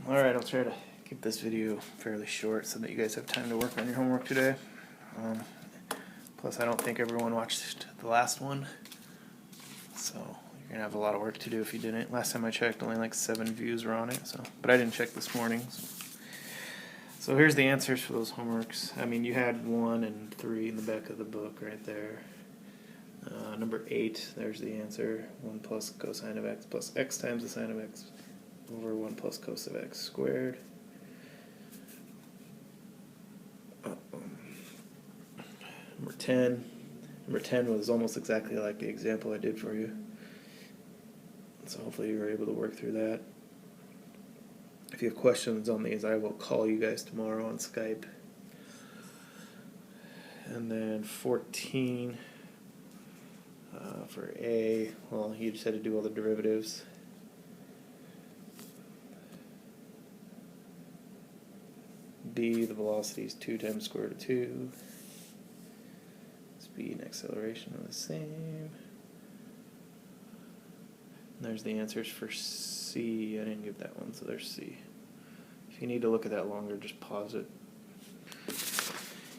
Alright, I'll try to keep this video fairly short so that you guys have time to work on your homework today. Plus, I don't think everyone watched the last one, so you're going to have a lot of work to do if you didn't. Last time I checked, only like 7 views were on it, but I didn't check this morning. So here's the answers for those homeworks. I mean, you had 1 and 3 in the back of the book right there. Number 8, there's the answer. 1 plus cosine of x plus x times the sine of x over 1 plus cos of x squared. Number 10. Number 10 was almost exactly like the example I did for you. So hopefully you were able to work through that. If you have questions on these, I will call you guys tomorrow on Skype. And then 14 for A, well, you just had to do all the derivatives. B, the velocity is 2 times square root of 2. Speed and acceleration are the same. And there's the answers for C. I didn't give that one, so there's C. If you need to look at that longer, just pause it.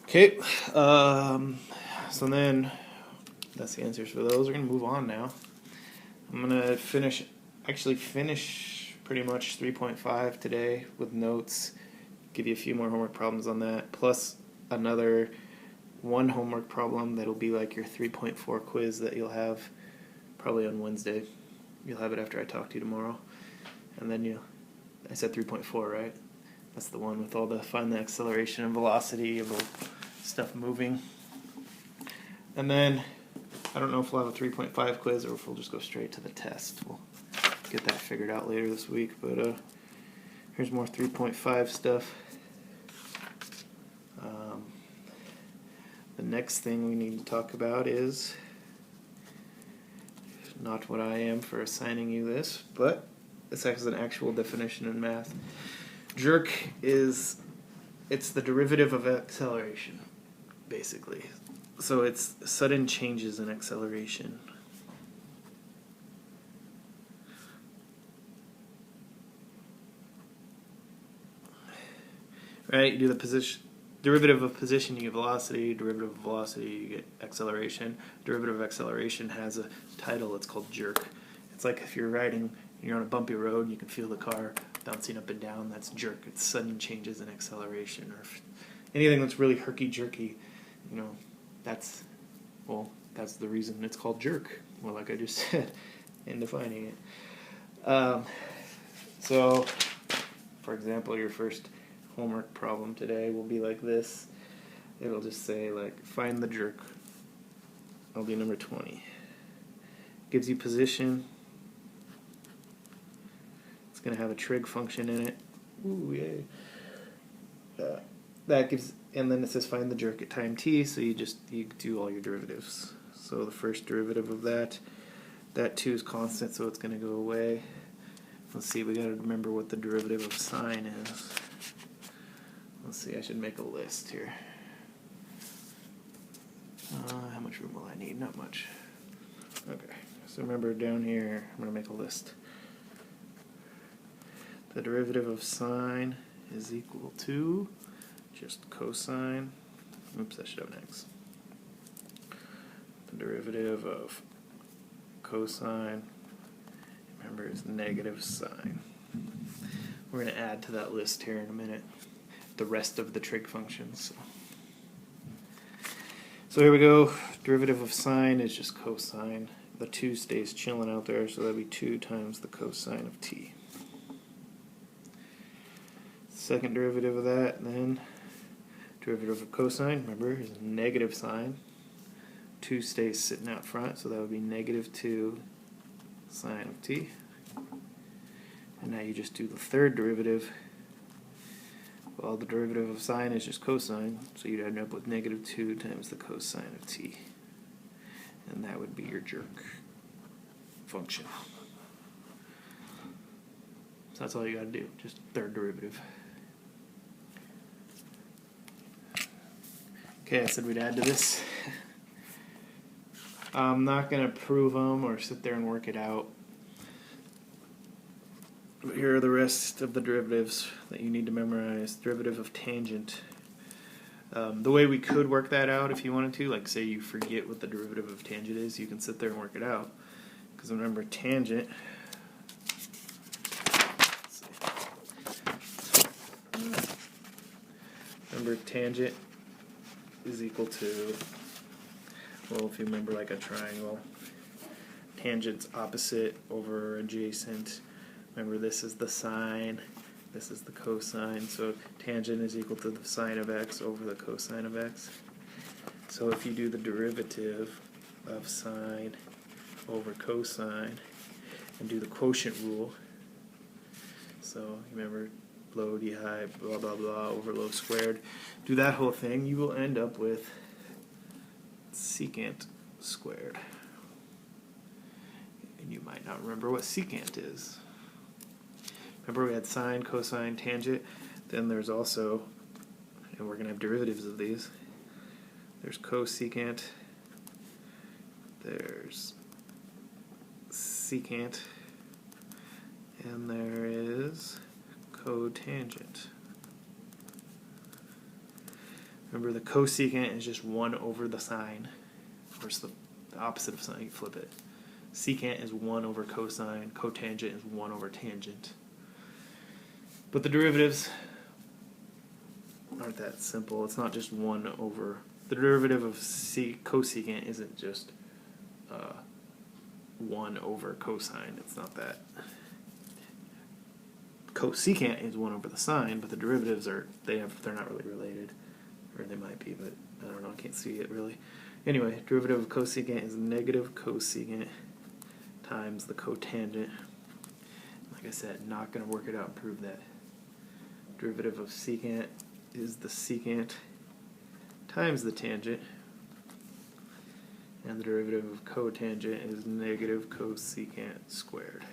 Okay, so then that's the answers for those. We're going to move on now. I'm going to finish pretty much 3.5 today with notes. Give you a few more homework problems on that, plus another 1 homework problem that'll be like your 3.4 quiz that you'll have probably on Wednesday. You'll have it after I talk to you tomorrow. And then I said 3.4, right? That's the one with all the find the acceleration and velocity of the stuff moving. And then I don't know if we'll have a 3.5 quiz or if we'll just go straight to the test. We'll get that figured out later this week. But here's more 3.5 stuff. The next thing we need to talk about is not what I am for assigning you this, but this is an actual definition in math. Jerk it's the derivative of acceleration, basically. So it's sudden changes in acceleration. Right, you do the derivative of position, you get velocity. Derivative of velocity, you get acceleration. Derivative of acceleration has a title. It's called jerk. It's like if you're riding, you're on a bumpy road, and you can feel the car bouncing up and down. That's jerk. It's sudden changes in acceleration, or anything that's really herky-jerky. That's the reason it's called jerk. Well, like I just said in defining it. So, for example, your first homework problem today will be like this. It'll just say, like, find the jerk. I'll do number 20. Gives you position. It's going to have a trig function in it. Ooh, yay. And then it says find the jerk at time t, so you do all your derivatives. So the first derivative of that 2 is constant, so it's going to go away. Let's see, we got to remember what the derivative of sine is. Let's see, I should make a list here. How much room will I need? Not much. Okay, so remember down here, I'm going to make a list. The derivative of sine is equal to just cosine. Oops, I should have an x. The derivative of cosine, remember, is negative sine. We're going to add to that list here in a minute the rest of the trig functions. So here we go. Derivative of sine is just cosine. The 2 stays chilling out there, so that'll be 2 times the cosine of t. Second derivative of that, then, derivative of cosine, remember, is negative sine. 2 stays sitting out front, so that would be negative 2 sine of t. And now you just do the third derivative. Well, the derivative of sine is just cosine, so you'd end up with negative 2 times the cosine of t. And that would be your jerk function. So that's all you got to do, just third derivative. Okay, I said we'd add to this. I'm not going to prove them or sit there and work it out. But here are the rest of the derivatives that you need to memorize. Derivative of tangent. The way we could work that out if you wanted to, like say you forget what the derivative of tangent is, you can sit there and work it out. Because remember, tangent, tangent is equal to, well, if you remember like a triangle, tangent's opposite over adjacent. Remember, this is the sine, this is the cosine, so tangent is equal to the sine of x over the cosine of x. So if you do the derivative of sine over cosine and do the quotient rule, so remember low d high blah blah blah over low squared, do that whole thing, you will end up with secant squared. And you might not remember what secant is. Remember we had sine, cosine, tangent. Then there's also, and we're going to have derivatives of these, there's cosecant, there's secant, and there is cotangent. Remember, the cosecant is just 1 over the sine. Of course, the opposite of sine, you flip it. Secant is 1 over cosine, cotangent is 1 over tangent. But the derivatives aren't that simple. It's not just 1 over... The derivative of cosecant isn't just 1 over cosine. It's not that. Cosecant is 1 over the sine, but the derivatives are... they're not really related. Or they might be, but I don't know. I can't see it really. Anyway, derivative of cosecant is negative cosecant times the cotangent. Like I said, not going to work it out and prove that. Derivative of secant is the secant times the tangent, and the derivative of cotangent is negative cosecant squared.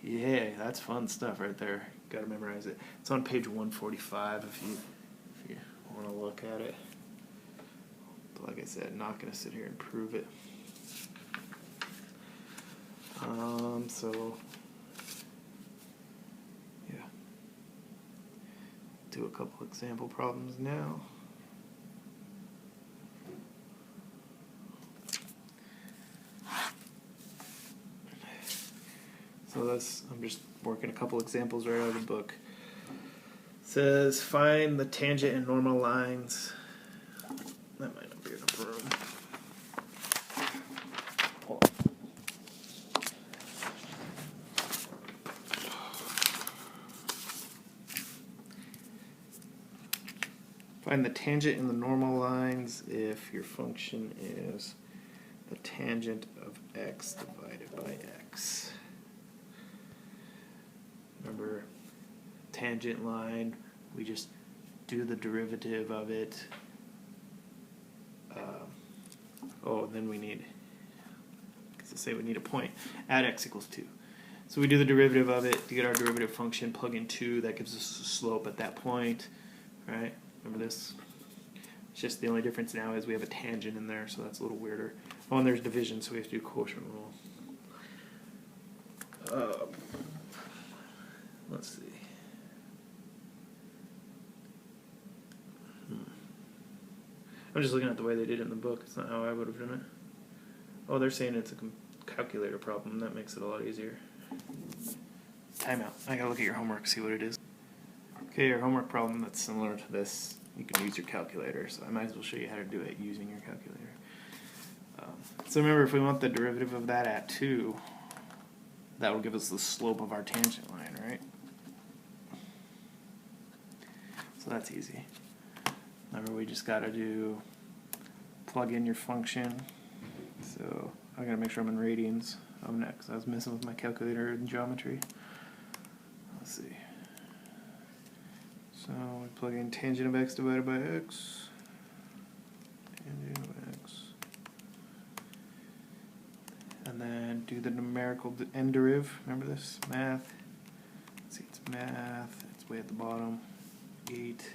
Yeah, that's fun stuff right there. Got to memorize it. It's on page 145 if you want to look at it. But like I said, not going to sit here and prove it. So yeah, do a couple example problems now. So I'm just working a couple examples right out of the book. It says find the tangent and normal lines. That might not be enough room. Hold on. Find the tangent and the normal lines if your function is the tangent of x divided by x. Remember, tangent line, we just do the derivative of it. Then we need, because I say we need a point, at x equals 2. So we do the derivative of it to get our derivative function, plug in 2, that gives us a slope at that point, right? Remember this? It's just the only difference now is we have a tangent in there, so that's a little weirder. Oh, and there's division, so we have to do quotient rule. Let's see. I'm just looking at the way they did it in the book. It's not how I would have done it. Oh, they're saying it's a calculator problem. That makes it a lot easier. Timeout. I gotta look at your homework, see what it is. Okay, your homework problem that's similar to this, you can use your calculator, so I might as well show you how to do it using your calculator. So remember, if we want the derivative of that at 2, that will give us the slope of our tangent line, right? So that's easy. Remember, we just got to plug in your function. So I got to make sure I'm in radians. Oh, no, because I was messing with my calculator in geometry. Let's see. So we plug in tangent of x divided by x. Tangent of x. And then do the numerical end deriv. Remember this? Math. Let's see, it's math. It's way at the bottom. 8.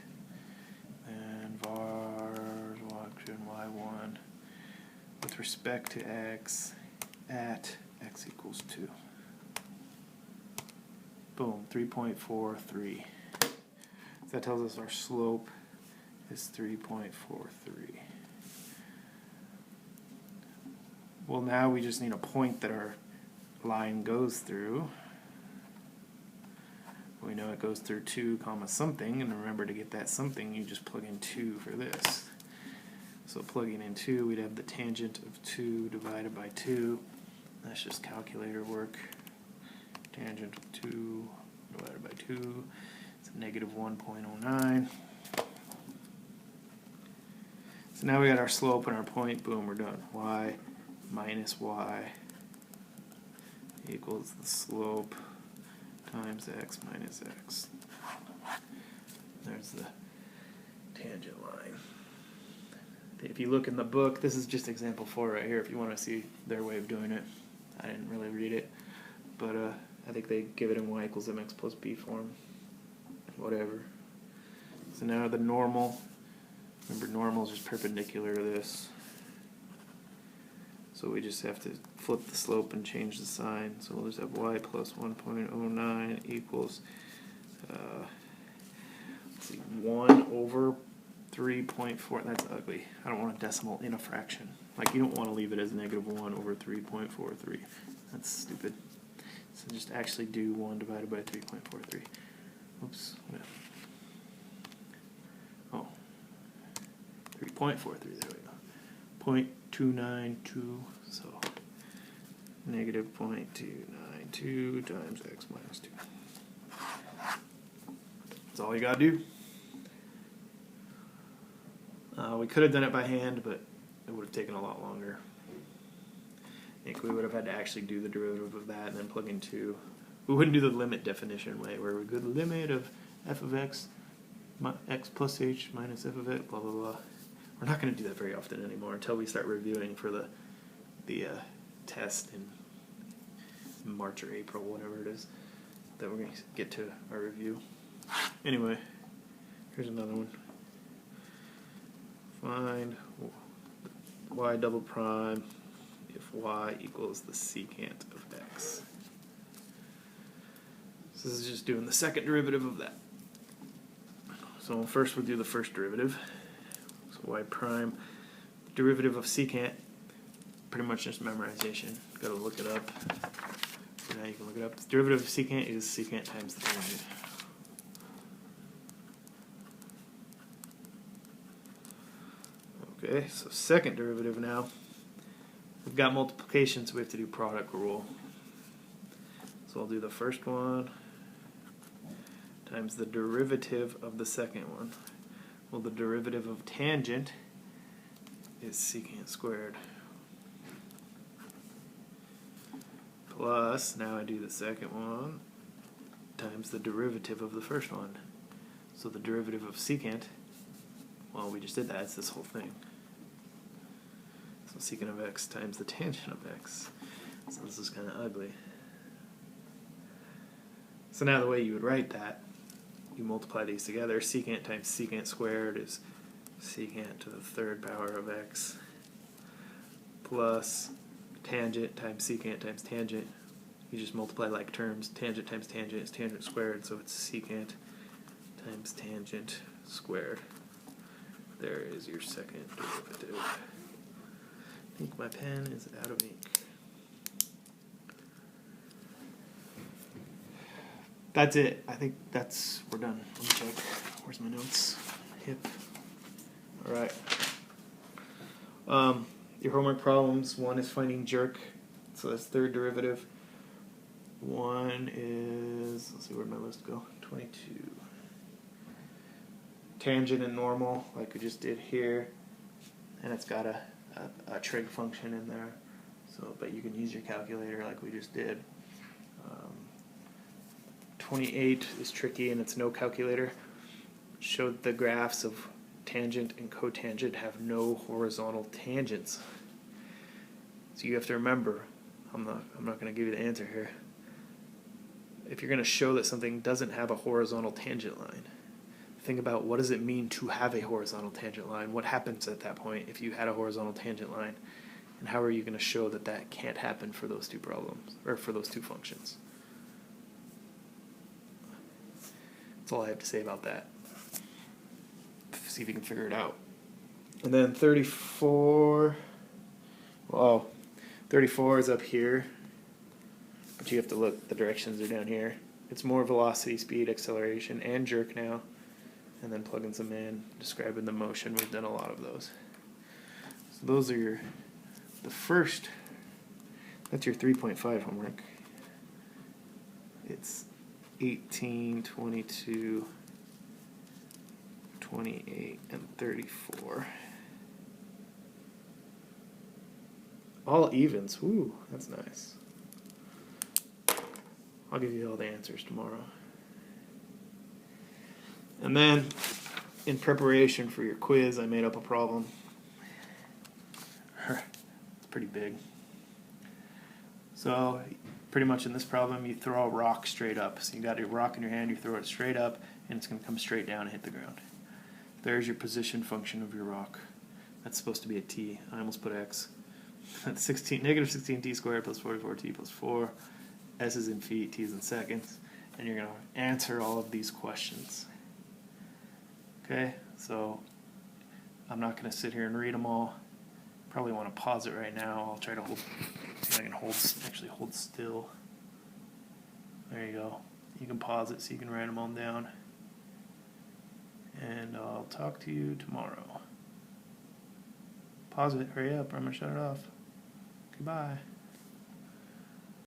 And var y1 with respect to x at x equals 2. Boom, 3.43. So that tells us our slope is 3.43. Well, now we just need a point that our line goes through. We know it goes through 2 comma something, and remember, to get that something you just plug in 2 for this. So plugging in 2, we'd have the tangent of 2 divided by 2. That's just calculator work. Tangent of 2 divided by 2 is negative 1.09. So now we got our slope and our point. Boom, we're done. Y minus y equals the slope times x minus x. There's the tangent line. If you look in the book, this is just example 4 right here if you want to see their way of doing it. I didn't really read it, but I think they give it in y equals mx plus b form. Whatever. So now the normal, remember normal is just perpendicular to this. So we just have to flip the slope and change the sign. So we'll just have y plus 1.09 equals, let's see, 1 over 3.4. That's ugly. I don't want a decimal in a fraction. Like, you don't want to leave it as negative 1 over 3.43. That's stupid. So just actually do 1 divided by 3.43. Oops. Oh. 3.43. There we go. 0.292. So negative 0.292 times x minus 2. That's all you got to do. We could have done it by hand, but it would have taken a lot longer. I think we would have had to actually do the derivative of that and then plug in 2. We wouldn't do the limit definition way, where we go the limit of f of x, x plus h minus f of x, blah, blah, blah. We're not going to do that very often anymore until we start reviewing for the test in March or April, whatever it is, that we're going to get to our review. Anyway, here's another one. Find y double prime if y equals the secant of x. So this is just doing the second derivative of that. So first we'll do the first derivative. So y prime, derivative of secant, pretty much just memorization. Got to look it up. So now you can look it up. The derivative of secant is secant times the tangent. Okay, so second derivative now. We've got multiplication, so we have to do product rule. So I'll do the first one times the derivative of the second one. Well, the derivative of tangent is secant squared. Plus, now I do the second one times the derivative of the first one. So the derivative of secant, well, we just did that, it's this whole thing. So secant of x times the tangent of x. So this is kind of ugly. So now the way you would write that, you multiply these together. Secant times secant squared is secant to the third power of x plus tangent times tangent. You just multiply like terms. Tangent times tangent is tangent squared, so it's secant times tangent squared. There is your second derivative. I think my pen is out of ink. That's it. I think we're done. Let me check. Where's my notes? Hip. Alright. Your homework problems, one is finding jerk. So that's third derivative. One is, let's see, where'd my list go? 22. Tangent and normal, like we just did here. And it's got a trig function in there. So, but you can use your calculator like we just did. 28 is tricky and it's no calculator. Showed the graphs of tangent and cotangent have no horizontal tangents. So you have to remember, I'm not going to give you the answer here. If you're going to show that something doesn't have a horizontal tangent line, think about what does it mean to have a horizontal tangent line? What happens at that point if you had a horizontal tangent line? And how are you going to show that that can't happen for those two problems, or for those two functions? That's all I have to say about that. See if you can figure it out. And then 34, well, 34 is up here, but you have to look, the directions are down here. It's more velocity, speed, acceleration, and jerk now. And then plugging some in, describing the motion. We've done a lot of those. So those are the first, that's your 3.5 homework. It's 18, 22, 28, and 34. All evens. Ooh, that's nice. I'll give you all the answers tomorrow. And then, in preparation for your quiz, I made up a problem. It's pretty big. So, pretty much in this problem, you throw a rock straight up. So you got your rock in your hand, you throw it straight up, and it's going to come straight down and hit the ground. There's your position function of your rock. That's supposed to be a t. I almost put x. That's negative 16t squared plus 44t plus 4. S is in feet, t is in seconds. And you're going to answer all of these questions. Okay, so I'm not going to sit here and read them all. Probably want to pause it right now. I'll try to see if I can actually hold still. There you go. You can pause it so you can write them all down. And I'll talk to you tomorrow. Pause it, hurry up, or I'm going to shut it off. Goodbye.